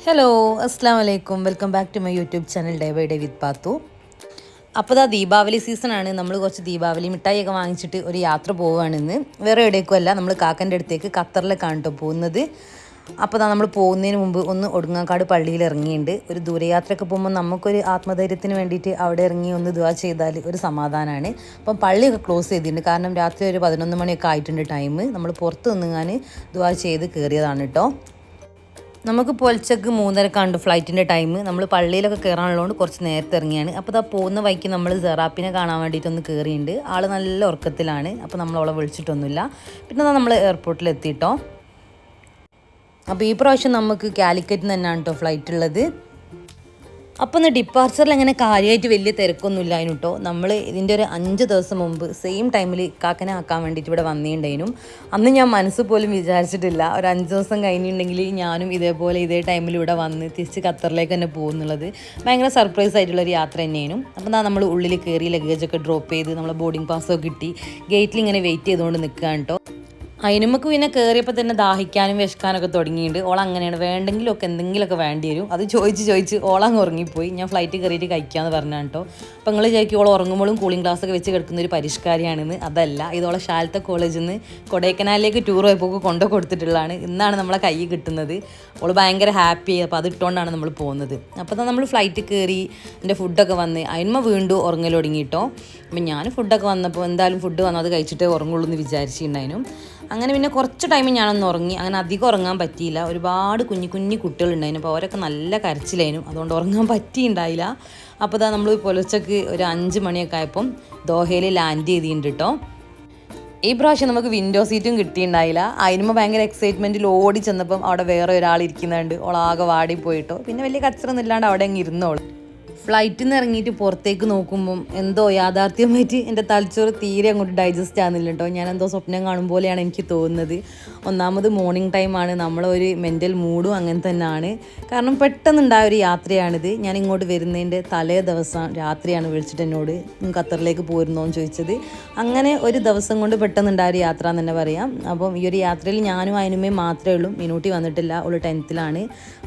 Hello അസ്സാം വലൈക്കും welcome back to my YouTube channel day by day with Pathu. അപ്പോൾ ഇതാ ദീപാവലി സീസണാണ്. നമ്മൾ കുറച്ച് ദീപാവലി മിഠായിയൊക്കെ വാങ്ങിച്ചിട്ട് ഒരു യാത്ര പോവുകയാണെന്ന്. വേറെ എവിടേക്കുമല്ല, നമ്മൾ കാക്കൻ്റെ അടുത്തേക്ക് ഖത്തറിലേക്കാണ് കേട്ടോ പോകുന്നത്. അപ്പോൾ ഇതാ നമ്മൾ പോകുന്നതിന് മുമ്പ് ഒന്ന് ഒടുങ്ങാക്കാട് പള്ളിയിൽ ഇറങ്ങിയിട്ടുണ്ട്. ഒരു ദൂരയാത്രയൊക്കെ പോകുമ്പോൾ നമുക്കൊരു ആത്മധൈര്യത്തിന് വേണ്ടിയിട്ട് അവിടെ ഇറങ്ങി ഒന്ന് ദുആ ചെയ്താൽ ഒരു സമാധാനമാണ്. അപ്പം പള്ളിയൊക്കെ ക്ലോസ് ചെയ്തിട്ടുണ്ട്, കാരണം രാത്രി ഒരു 11 മണിയൊക്കെ ആയിട്ടുണ്ട് ടൈം. നമ്മൾ പുറത്ത് നിന്നുങ്ങാൻ ദുആ ചെയ്ത് കയറിയതാണ് കേട്ടോ. നമുക്ക് പുലച്ചക്ക് 3:30 ഫ്ലൈറ്റിൻ്റെ ടൈം. നമ്മൾ പള്ളിയിലൊക്കെ കയറാനുള്ളതുകൊണ്ട് കുറച്ച് നേരത്തെ ഇറങ്ങിയാണ്. അപ്പോൾ ഇതാ പോകുന്ന വഴിക്ക് നമ്മൾ സെറാപ്പിനെ കാണാൻ വേണ്ടിയിട്ടൊന്ന് കയറിയിട്ടുണ്ട്. ആൾ നല്ല ഉറക്കത്തിലാണ്. അപ്പോൾ നമ്മൾ അവളെ വിളിച്ചിട്ടൊന്നുമില്ല. പിന്നെ നമ്മൾ എയർപോർട്ടിൽ എത്തിയിട്ടോ. അപ്പോൾ ഈ പ്രാവശ്യം നമുക്ക് കാലിക്കറ്റിൽ തന്നെയാണ് കേട്ടോ ഫ്ലൈറ്റ് ഉള്ളത്. അപ്പോൾ ഒന്ന് ഡിപ്പാർച്ചറിൽ അങ്ങനെ കാര്യമായിട്ട് വലിയ തിരക്കൊന്നും ഇല്ലായിരുന്നു കേട്ടോ. നമ്മൾ ഇതിൻ്റെ ഒരു 5 ദിവസം മുമ്പ് സെയിം ടൈമിൽ കാക്കനെ ആക്കാൻ വേണ്ടിയിട്ട് ഇവിടെ വന്നിട്ടുണ്ടായിരുന്നു. അന്ന് ഞാൻ മനസ്സ് പോലും വിചാരിച്ചിട്ടില്ല ഒരു 5 ദിവസം കഴിഞ്ഞിട്ടുണ്ടെങ്കിൽ ഞാനും ഇതേപോലെ ഇതേ ടൈമിൽ ഇവിടെ വന്ന് തിരിച്ച് ഖത്തറിലേക്ക് തന്നെ പോകുന്നുള്ളത്. ഭയങ്കര സർപ്രൈസ് ആയിട്ടുള്ളൊരു യാത്ര തന്നെയായിരുന്നു. അപ്പോൾ നമ്മൾ ഉള്ളിൽ കയറി ലഗേജൊക്കെ ഡ്രോപ്പ് ചെയ്ത് നമ്മളെ ബോർഡിംഗ് പാസ്സൊക്കെ കിട്ടി ഗേറ്റിൽ ഇങ്ങനെ വെയിറ്റ് ചെയ്തുകൊണ്ട് നിൽക്കുകയാണ് കേട്ടോ. അതിനുമ്മക്ക് പിന്നെ കയറിയപ്പോൾ തന്നെ ദാഹിക്കാനും വിശക്കാനൊക്കെ തുടങ്ങിയിട്ടുണ്ട്. ഓൾ അങ്ങനെയാണ്, വേണ്ടെങ്കിലൊക്കെ എന്തെങ്കിലുമൊക്കെ വേണ്ടി വരും. അത് ചോദിച്ച് ഓളങ്ങ് ഉറങ്ങിപ്പോയി. ഞാൻ ഫ്ലൈറ്റ് കയറിയിട്ട് കഴിക്കാമെന്ന് പറഞ്ഞാണ് കേട്ടോ. അപ്പോൾ നിങ്ങൾ വിചാരിക്കും ഓൾ ഉറങ്ങുമ്പോഴും കൂളിംഗ് ഗ്ലാസ്സൊക്കെ വെച്ച് കിടക്കുന്ന ഒരു പരിഷ്കാരിയാണെന്ന്. അതല്ല, ഇതോളെ ഷാലത്തെ കോളേജിൽ നിന്ന് കൊടൈക്കനാലിലേക്ക് ടൂർ പോയപ്പോൾ കൊണ്ടു കൊടുത്തിട്ടുള്ളതാണ്. ഇന്നാണ് നമ്മളെ കൈ കിട്ടുന്നത്. ഓൾ ഭയങ്കര ഹാപ്പി. അപ്പോൾ അത് ഇട്ടുകൊണ്ടാണ് നമ്മൾ പോകുന്നത്. അപ്പോൾ നമ്മൾ ഫ്ലൈറ്റ് കയറി എൻ്റെ ഫുഡൊക്കെ വന്ന് അതിന്മ വീണ്ടും ഉറങ്ങൽ തുടങ്ങിയിട്ടോ. അപ്പം ഞാൻ ഫുഡൊക്കെ വന്നപ്പോൾ എന്തായാലും ഫുഡ് വന്നത് കഴിച്ചിട്ടേ ഉറങ്ങുള്ളൂ എന്ന് വിചാരിച്ചിട്ടുണ്ടായിരുന്നു. അങ്ങനെ പിന്നെ കുറച്ച് ടൈം ഞാനൊന്ന് ഉറങ്ങി. അങ്ങനെ അധികം ഉറങ്ങാൻ പറ്റിയില്ല. ഒരുപാട് കുഞ്ഞു കുട്ടികളുണ്ടായിരുന്നു. അപ്പോൾ അവരൊക്കെ നല്ല കരച്ചിലായിരുന്നു. അതുകൊണ്ട് ഉറങ്ങാൻ പറ്റിയിട്ടുണ്ടായില്ല. അപ്പോൾ ഇതാ നമ്മൾ പുലർച്ചയ്ക്ക് ഒരു 5 മണിയൊക്കെ ആയപ്പം ദോഹയിൽ ലാൻഡ് ചെയ്തിട്ടുണ്ട് കേട്ടോ. ഈ പ്രാവശ്യം നമുക്ക് വിൻഡോ സീറ്റും കിട്ടിയിട്ടുണ്ടായില്ല. അതിനുമ്പോൾ ഭയങ്കര എക്സൈറ്റ്മെൻറ്റിൽ ഓടി ചെന്നപ്പം അവിടെ വേറെ ഒരാൾ ഇരിക്കുന്നുണ്ട്. ഓളാകെ വാടിപ്പോയിട്ടോ. പിന്നെ വലിയ കച്ചറൊന്നും ഇല്ലാണ്ട് അവിടെ അങ്ങ് ഇരുന്നോളൂ. ഫ്ലൈറ്റിൽ നിന്ന് ഇറങ്ങിയിട്ട് പുറത്തേക്ക് നോക്കുമ്പം എന്തോ യാഥാർത്ഥ്യമായിട്ട് എൻ്റെ തലച്ചോറ് തീരെ അങ്ങോട്ട് ഡൈജസ്റ്റ് ആകുന്നില്ല കേട്ടോ. ഞാനെന്തോ സ്വപ്നം കാണും പോലെയാണ് എനിക്ക് തോന്നുന്നത്. ഒന്നാമത് മോർണിംഗ് ടൈമാണ്, നമ്മളൊരു മെൻ്റൽ മൂഡും അങ്ങനെ തന്നെയാണ്. കാരണം പെട്ടെന്നുണ്ടായ ഒരു യാത്രയാണിത്. ഞാൻ ഇങ്ങോട്ട് വരുന്നതിൻ്റെ തലേ ദിവസം രാത്രിയാണ് വിളിച്ചിട്ട് എന്നോട് ഖത്തറിലേക്ക് പോരുന്നോ എന്ന് ചോദിച്ചത്. അങ്ങനെ ഒരു ദിവസം കൊണ്ട് പെട്ടെന്നുണ്ടായ ഒരു യാത്ര എന്ന് തന്നെ പറയാം. അപ്പം ഈ ഒരു യാത്രയിൽ ഞാനും അതിനുമേ മാത്രമേ ഉള്ളൂ. മിനൂട്ടി വന്നിട്ടില്ല. ഓൾ 10th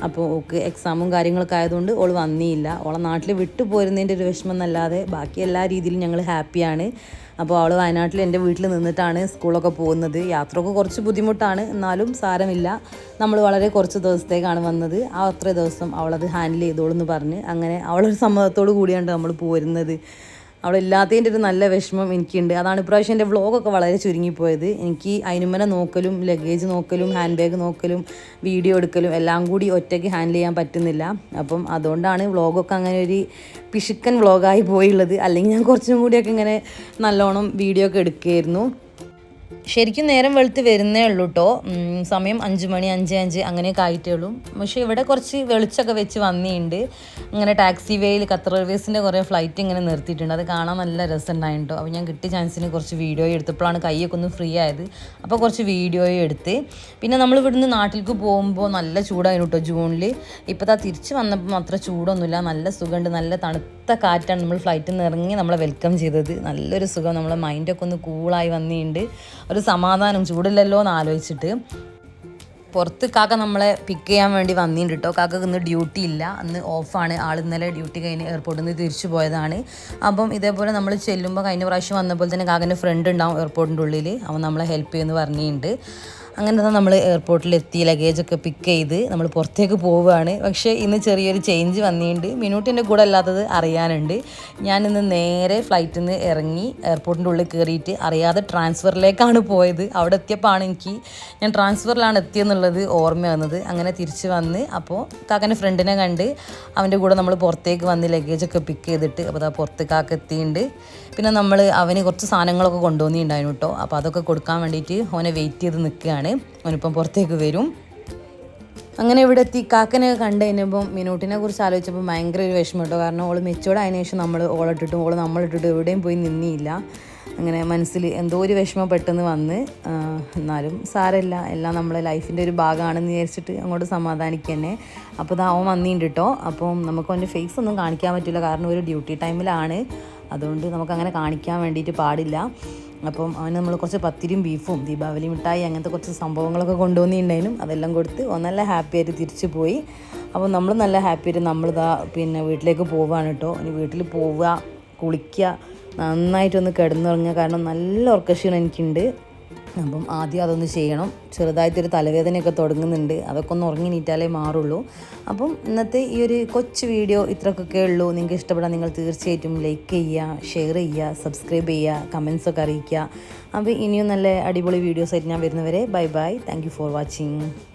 അപ്പോൾ ഓൾക്ക് എക്സാമും കാര്യങ്ങളൊക്കെ ആയതുകൊണ്ട് ഓൾ വന്നിയില്ല. ഓളെ നാട്ടിൽ വിട്ടു പോരുന്നതിൻ്റെ ഒരു വിഷമം എന്നല്ലാതെ ബാക്കി എല്ലാ രീതിയിലും ഞങ്ങൾ ഹാപ്പിയാണ്. അപ്പോൾ അവൾ വയനാട്ടിൽ എൻ്റെ വീട്ടിൽ നിന്നിട്ടാണ് സ്കൂളൊക്കെ പോകുന്നത്. യാത്രയൊക്കെ കുറച്ച് ബുദ്ധിമുട്ടാണ്, എന്നാലും സാരമില്ല. നമ്മൾ വളരെ കുറച്ച് ദിവസത്തേക്കാണ് വന്നത്. ആ അത്ര ദിവസം അവളത് ഹാൻഡിൽ ചെയ്തോളെന്ന് പറഞ്ഞ് അങ്ങനെ അവളൊരു സമ്മതത്തോടു കൂടിയാണ് നമ്മൾ പോരുന്നത്. അവളില്ലാത്തതിൻ്റെ ഒരു നല്ല വിഷമം എനിക്കുണ്ട്. അതാണ് ഇപ്രാവശ്യം എൻ്റെ വ്ളോഗൊക്കെ വളരെ ചുരുങ്ങിപ്പോയത്. എനിക്ക് അതിനുമനെ നോക്കലും ലഗേജ് നോക്കലും ഹാൻഡ് ബാഗ് നോക്കലും വീഡിയോ എടുക്കലും എല്ലാം കൂടി ഒറ്റയ്ക്ക് ഹാൻഡിൽ ചെയ്യാൻ പറ്റുന്നില്ല. അപ്പം അതുകൊണ്ടാണ് വ്ളോഗൊക്കെ അങ്ങനെ ഒരു പിശുക്കൻ വ്ളോഗായി പോയുള്ളത്. അല്ലെങ്കിൽ ഞാൻ കുറച്ചും കൂടിയൊക്കെ ഇങ്ങനെ നല്ലോണം വീഡിയോ ഒക്കെ എടുക്കുമായിരുന്നു. ശരിക്കും നേരം വെളുത്ത് വരുന്നേ ഉള്ളൂ കേട്ടോ. സമയം 5 മണി 5:05 അങ്ങനെയൊക്കെ ആയിട്ടേ ഉള്ളൂ. പക്ഷേ ഇവിടെ കുറച്ച് വെളിച്ചമൊക്കെ വെച്ച് വന്നിട്ടുണ്ട്. ഇങ്ങനെ ടാക്സി വേയിൽ ഖത്തർ എയർവേസിൻ്റെ കുറേ ഫ്ലൈറ്റ് ഇങ്ങനെ നിർത്തിയിട്ടുണ്ട്. അത് കാണാൻ നല്ല രസമുണ്ടായിരുന്നു കേട്ടോ. അപ്പോൾ ഞാൻ കിട്ടിയ ചാൻസിന് കുറച്ച് വീഡിയോ എടുത്തപ്പോഴാണ് കൈയൊക്കെ ഒന്ന് ഫ്രീ ആയത്. അപ്പോൾ കുറച്ച് വീഡിയോ എടുത്ത് പിന്നെ നമ്മൾ ഇവിടുന്ന് നാട്ടിലേക്ക് പോകുമ്പോൾ നല്ല ചൂടായിരുന്നു കേട്ടോ ജൂണിൽ. ഇപ്പോൾ തിരിച്ച് വന്നപ്പോൾ അത്ര ചൂടൊന്നുമില്ല, നല്ല സുഖമുണ്ട്. നല്ല തണുത്ത കാറ്റാണ്. നമ്മൾ ഫ്ലൈറ്റിൽ നിന്ന് ഇറങ്ങി നമ്മളെ വെൽക്കം ചെയ്തത്. നല്ലൊരു സുഖം. നമ്മളെ മൈൻഡൊക്കെ ഒന്ന് കൂളായി വന്നിട്ടുണ്ട്. ഒരു സമാധാനം, ചൂടില്ലല്ലോ എന്ന് ആലോചിച്ചിട്ട്. പുറത്ത് കാക്ക നമ്മളെ പിക്ക് ചെയ്യാൻ വേണ്ടി വന്നിട്ടുണ്ട് കേട്ടോ. കാക്കക്ക് ഇന്ന് ഡ്യൂട്ടി ഇല്ല, അന്ന് ഓഫാണ്. ആൾ ഇന്നലെ ഡ്യൂട്ടി കഴിഞ്ഞ് എയർപോർട്ടിൽ നിന്ന് തിരിച്ചു പോയതാണ്. അപ്പം ഇതേപോലെ നമ്മൾ ചെല്ലുമ്പോൾ കഴിഞ്ഞ പ്രാവശ്യം വന്നപ്പോൾ തന്നെ കാക്കൻ്റെ ഫ്രണ്ട് ഉണ്ടാവും എയർപോർട്ടിൻ്റെ ഉള്ളിൽ. അവൻ നമ്മളെ ഹെൽപ്പ് ചെയ്യുമെന്ന് പറഞ്ഞിട്ടുണ്ട്. അങ്ങനെ തന്നെ നമ്മൾ എയർപോർട്ടിലെത്തി ലഗേജൊക്കെ പിക്ക് ചെയ്ത് നമ്മൾ പുറത്തേക്ക് പോവുകയാണ്. പക്ഷേ ഇന്ന് ചെറിയൊരു ചേഞ്ച് വന്നിട്ടുണ്ട്. മിനൂട്ടിൻ്റെ കൂടെ അല്ലാത്തത് അറിയാനുണ്ട്. ഞാനിന്ന് നേരെ ഫ്ലൈറ്റിൽ നിന്ന് ഇറങ്ങി എയർപോർട്ടിൻ്റെ ഉള്ളിൽ കയറിയിട്ട് അറിയാതെ ട്രാൻസ്ഫറിലേക്കാണ് പോയത്. അവിടെ എത്തിയപ്പോഴാണ് എനിക്ക് ഞാൻ ട്രാൻസ്ഫറിലാണ് എത്തിയെന്നുള്ളത് ഓർമ്മ വന്നത്. അങ്ങനെ തിരിച്ച് വന്ന് അപ്പോൾ കാക്കൻ്റെ ഫ്രണ്ടിനെ കണ്ട് അവൻ്റെ കൂടെ നമ്മൾ പുറത്തേക്ക് വന്ന് ലഗേജൊക്കെ പിക്ക് ചെയ്തിട്ട് അപ്പോൾ പുറത്ത് കാക്ക എത്തിയിട്ടുണ്ട്. പിന്നെ നമ്മൾ അവന് കുറച്ച് സാധനങ്ങളൊക്കെ കൊണ്ടുവന്നിട്ടുണ്ടായിരുന്നു കേട്ടോ. അപ്പോൾ അതൊക്കെ കൊടുക്കാൻ വേണ്ടിയിട്ട് അവനെ വെയിറ്റ് ചെയ്ത് നിൽക്കുകയാണ്. അവനിപ്പം പുറത്തേക്ക് വരും. അങ്ങനെ ഇവിടെ എത്തി കാക്കനെ കണ്ടു കഴിഞ്ഞപ്പം മിനൂട്ടിനെ കുറിച്ച് ആലോചിച്ചപ്പോൾ ഭയങ്കര ഒരു വിഷമം കേട്ടോ. കാരണം ഓൾ മെച്ചോർഡ് ആയതിനു ശേഷം നമ്മൾ ഓളിട്ടിട്ടും ഓൾ നമ്മളിട്ടിട്ടും എവിടെയും പോയി നിന്നില്ല. അങ്ങനെ മനസ്സിൽ എന്തോ ഒരു വിഷമം പെട്ടെന്ന് വന്ന്. എന്നാലും സാരമില്ല, എല്ലാം നമ്മളെ ലൈഫിൻ്റെ ഒരു ഭാഗമാണെന്ന് വിചാരിച്ചിട്ട് അങ്ങോട്ട് സമാധാനിക്കുക തന്നെ. അപ്പോൾ അവൻ വന്നിട്ടുണ്ട് കേട്ടോ. അപ്പം നമുക്ക് അവൻ്റെ ഫേസ് ഒന്നും കാണിക്കാൻ പറ്റില്ല, കാരണം ഒരു ഡ്യൂട്ടി ടൈമിലാണ്. അതുകൊണ്ട് നമുക്കങ്ങനെ കാണിക്കാൻ വേണ്ടിയിട്ട് പാടില്ല. അപ്പം അവന് നമ്മൾ കുറച്ച് പത്തിരിയും ബീഫും ദീപാവലി മിഠായി അങ്ങനത്തെ കുറച്ച് സംഭവങ്ങളൊക്കെ കൊണ്ടുവന്നിട്ടുണ്ടായിരുന്നു. അതെല്ലാം കൊടുത്ത് നല്ല ഹാപ്പി ആയിട്ട് തിരിച്ചു പോയി. അപ്പോൾ നമ്മൾ നല്ല ഹാപ്പി ആയിട്ട് നമ്മളിതാ പിന്നെ വീട്ടിലേക്ക് പോവുകയാണ് കേട്ടോ. ഇനി വീട്ടിൽ പോവുക, കുളിക്കുക, നന്നായിട്ടൊന്ന് കിടന്നുറങ്ങുക. കാരണം നല്ല ഉറക്കക്ഷീണം എനിക്കുണ്ട്. അപ്പം ആദ്യം അതൊന്ന് ചെയ്യണം. ചെറുതായിട്ടൊരു തലവേദനയൊക്കെ തുടങ്ങുന്നുണ്ട്. അതൊക്കെ ഒന്ന് ഉറങ്ങി നീറ്റാലേ മാറുള്ളൂ. അപ്പം ഇന്നത്തെ ഈ ഒരു കൊച്ചു വീഡിയോ ഇത്രയൊക്കെ ഉള്ളൂ. നിങ്ങൾക്ക് ഇഷ്ടപ്പെടാൻ നിങ്ങൾ തീർച്ചയായിട്ടും ലൈക്ക് ചെയ്യുക, ഷെയർ ചെയ്യുക, സബ്സ്ക്രൈബ് ചെയ്യുക, കമൻസൊക്കെ അറിയിക്കുക. അപ്പോൾ ഇനിയും നല്ല അടിപൊളി വീഡിയോസായിട്ട് ഞാൻ വരുന്നവരെ bye bye. Thank you for watching.